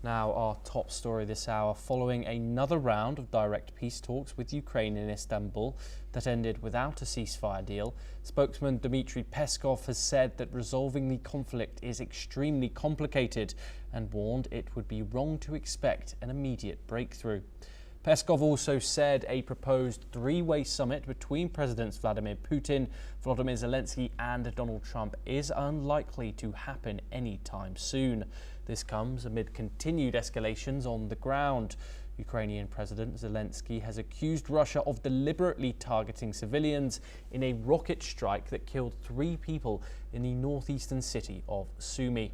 Now, our top story this hour, following another round of direct peace talks with Ukraine in Istanbul that ended without a ceasefire deal, spokesman Dmitry Peskov has said that resolving the conflict is extremely complicated and warned it would be wrong to expect an immediate breakthrough. Peskov also said a proposed three-way summit between Presidents Vladimir Putin, Volodymyr Zelensky and Donald Trump is unlikely to happen anytime soon. This comes amid continued escalations on the ground. Ukrainian President Zelensky has accused Russia of deliberately targeting civilians in a rocket strike that killed 3 people in the northeastern city of Sumy.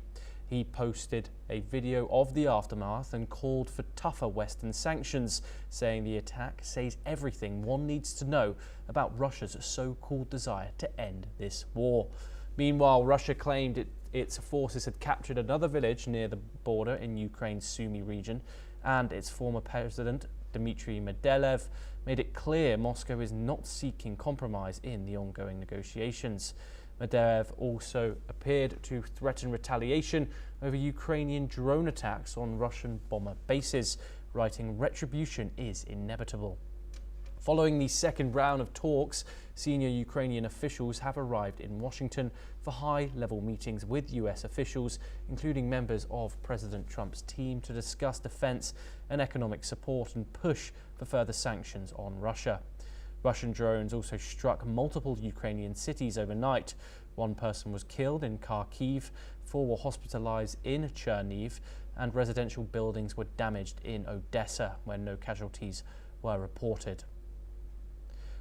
He posted a video of the aftermath and called for tougher Western sanctions, saying the attack says everything one needs to know about Russia's so-called desire to end this war. Meanwhile, Russia claimed its forces had captured another village near the border in Ukraine's Sumy region, and its former president, Dmitry Medvedev, made it clear Moscow is not seeking compromise in the ongoing negotiations. Medvedev also appeared to threaten retaliation over Ukrainian drone attacks on Russian bomber bases, writing retribution is inevitable. Following the second round of talks, senior Ukrainian officials have arrived in Washington for high-level meetings with US officials, including members of President Trump's team, to discuss defense and economic support and push for further sanctions on Russia. Russian drones also struck multiple Ukrainian cities overnight. 1 person was killed in Kharkiv, 4 were hospitalized in Cherniv, and residential buildings were damaged in Odessa, where no casualties were reported.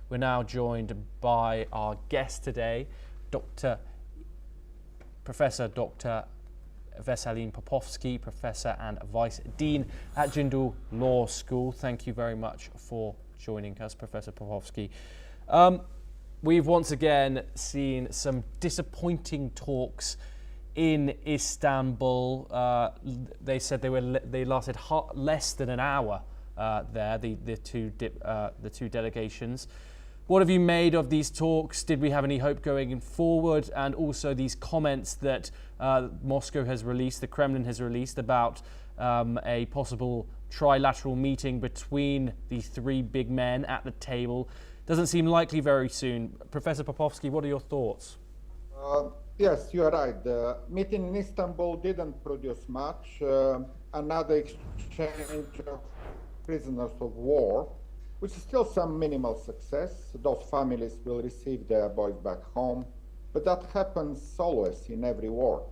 We're now joined by our guest today, Professor Dr. Veselin Popovsky, Professor and Vice Dean at Jindal Law School. Thank you very much for joining us, Professor Popovsky. We've once again seen some disappointing talks in Istanbul. They said they lasted less than an hour there, the two delegations. What have you made of these talks? Did we have any hope going forward? And also these comments that Moscow has released, the Kremlin has released, about a possible trilateral meeting between the 3 big men at the table. Doesn't seem likely very soon. Professor Popovsky, what are your thoughts? Yes, you are right. The meeting in Istanbul didn't produce much. Another exchange of prisoners of war, which is still some minimal success. Those families will receive their boys back home. But that happens always in every war.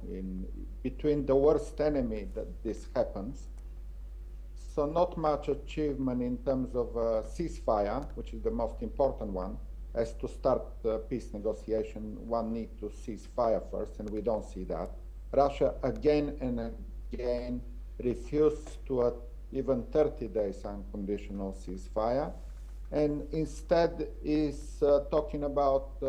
Between the worst enemy that this happens. So not much achievement in terms of ceasefire, which is the most important one. As to start peace negotiation, one needs to cease fire first, and we don't see that. Russia again and again refused to even 30 days unconditional ceasefire, and instead is talking about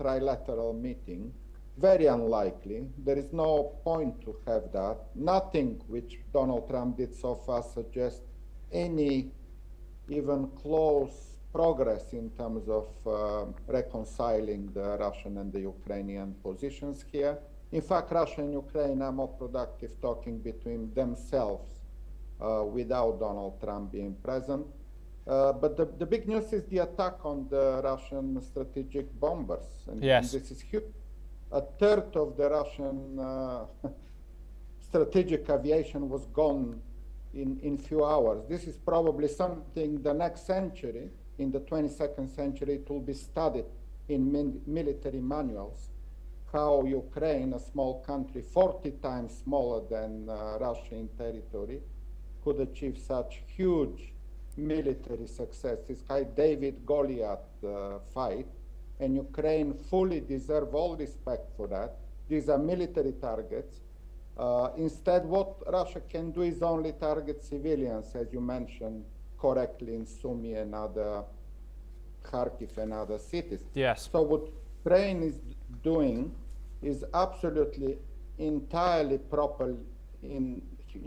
trilateral meeting. Very unlikely. There is no point to have that. Nothing which Donald Trump did so far suggests any even close progress in terms of reconciling the Russian and the Ukrainian positions here. In fact, Russia and Ukraine are more productive talking between themselves without Donald Trump being present. But the big news is the attack on the Russian strategic bombers. And this is huge. 1/3 of the Russian strategic aviation was gone in few hours. This is probably something the next century, in the 22nd century, it will be studied in military manuals, how Ukraine, a small country 40 times smaller than Russia in territory, could achieve such huge military success. This high David Goliath fight, and Ukraine fully deserve all respect for that. These are military targets. Instead, what Russia can do is only target civilians, as you mentioned correctly, in Sumy and other Kharkiv and other cities. Yes. So what Ukraine is doing is absolutely entirely proper in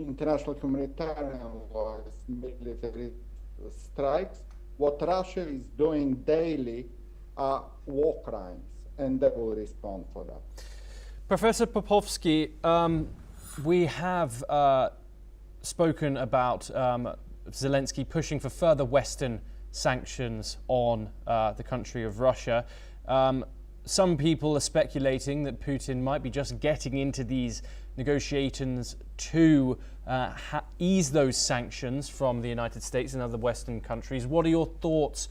international humanitarian law, military strikes. What Russia is doing daily are war crimes, and they will respond for that. Professor Popovsky, we have spoken about Zelensky pushing for further Western sanctions on the country of Russia. Some people are speculating that Putin might be just getting into these negotiations to ease those sanctions from the United States and other Western countries. What are your thoughts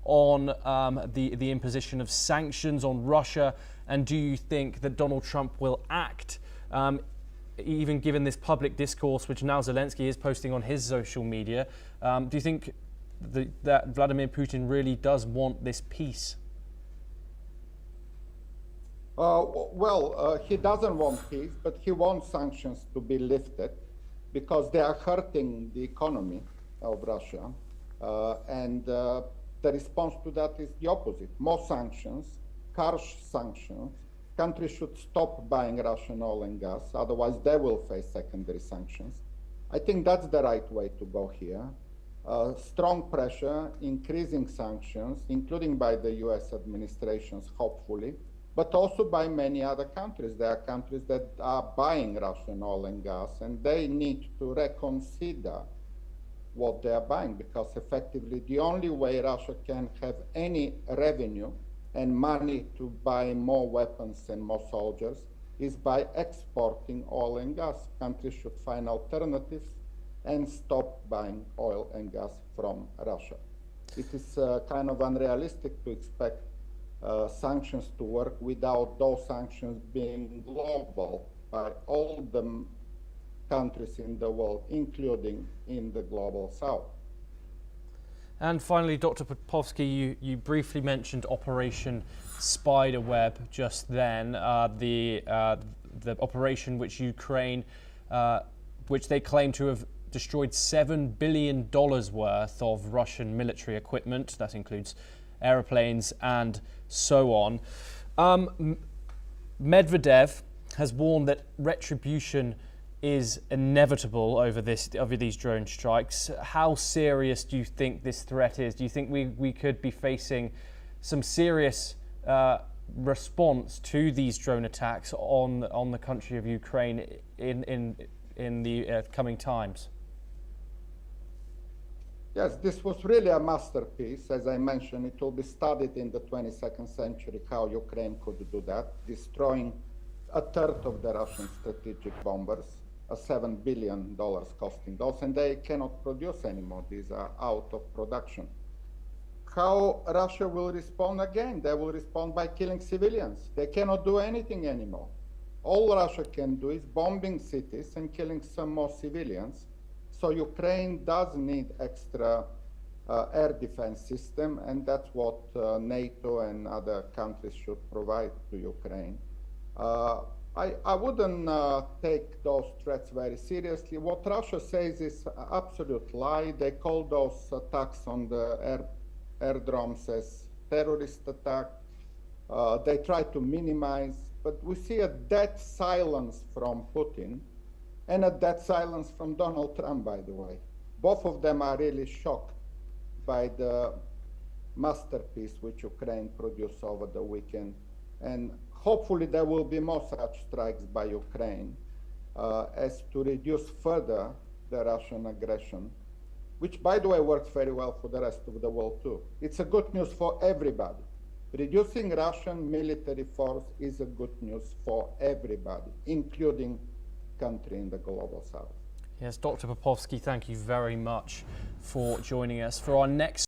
on the imposition of sanctions on Russia? And do you think that Donald Trump will act, even given this public discourse, which now Zelensky is posting on his social media? Do you think that Vladimir Putin really does want this peace? He doesn't want peace, but he wants sanctions to be lifted because they are hurting the economy of Russia. And the response to that is the opposite. More sanctions, harsh sanctions. Countries should stop buying Russian oil and gas, otherwise they will face secondary sanctions. I think that's the right way to go here. Strong pressure, increasing sanctions, including by the US administrations, hopefully, but also by many other countries. There are countries that are buying Russian oil and gas, and they need to reconsider what they are buying, because effectively the only way Russia can have any revenue and money to buy more weapons and more soldiers is by exporting oil and gas. Countries should find alternatives and stop buying oil and gas from Russia. It is kind of unrealistic to expect sanctions to work without those sanctions being global by all the countries in the world, including in the global south. And finally, Dr. Popovsky, you briefly mentioned Operation Spiderweb just then, the operation which Ukraine, which they claim to have destroyed $7 billion worth of Russian military equipment. That includes aeroplanes and so on. Medvedev has warned that retribution is inevitable over these drone strikes. How serious do you think this threat is? Do you think we could be facing some serious response to these drone attacks on the country of Ukraine in the coming times? Yes, this was really a masterpiece. As I mentioned, it will be studied in the 22nd century how Ukraine could do that, destroying a third of the Russian strategic bombers, $7 billion costing those, and they cannot produce anymore. These are out of production. How Russia will respond again? They will respond by killing civilians. They cannot do anything anymore. All Russia can do is bombing cities and killing some more civilians. So Ukraine does need extra air defense system, and that's what NATO and other countries should provide to Ukraine. I wouldn't take those threats very seriously. What Russia says is an absolute lie. They call those attacks on the airdromes as terrorist attack. They try to minimize, but we see a dead silence from Putin and a dead silence from Donald Trump, by the way. Both of them are really shocked by the masterpiece which Ukraine produced over the weekend. And hopefully there will be more such strikes by Ukraine as to reduce further the Russian aggression, which, by the way, works very well for the rest of the world too. It's a good news for everybody. Reducing Russian military force is a good news for everybody, including country in the global south. Yes, Dr. Popovsky, thank you very much for joining us. For our next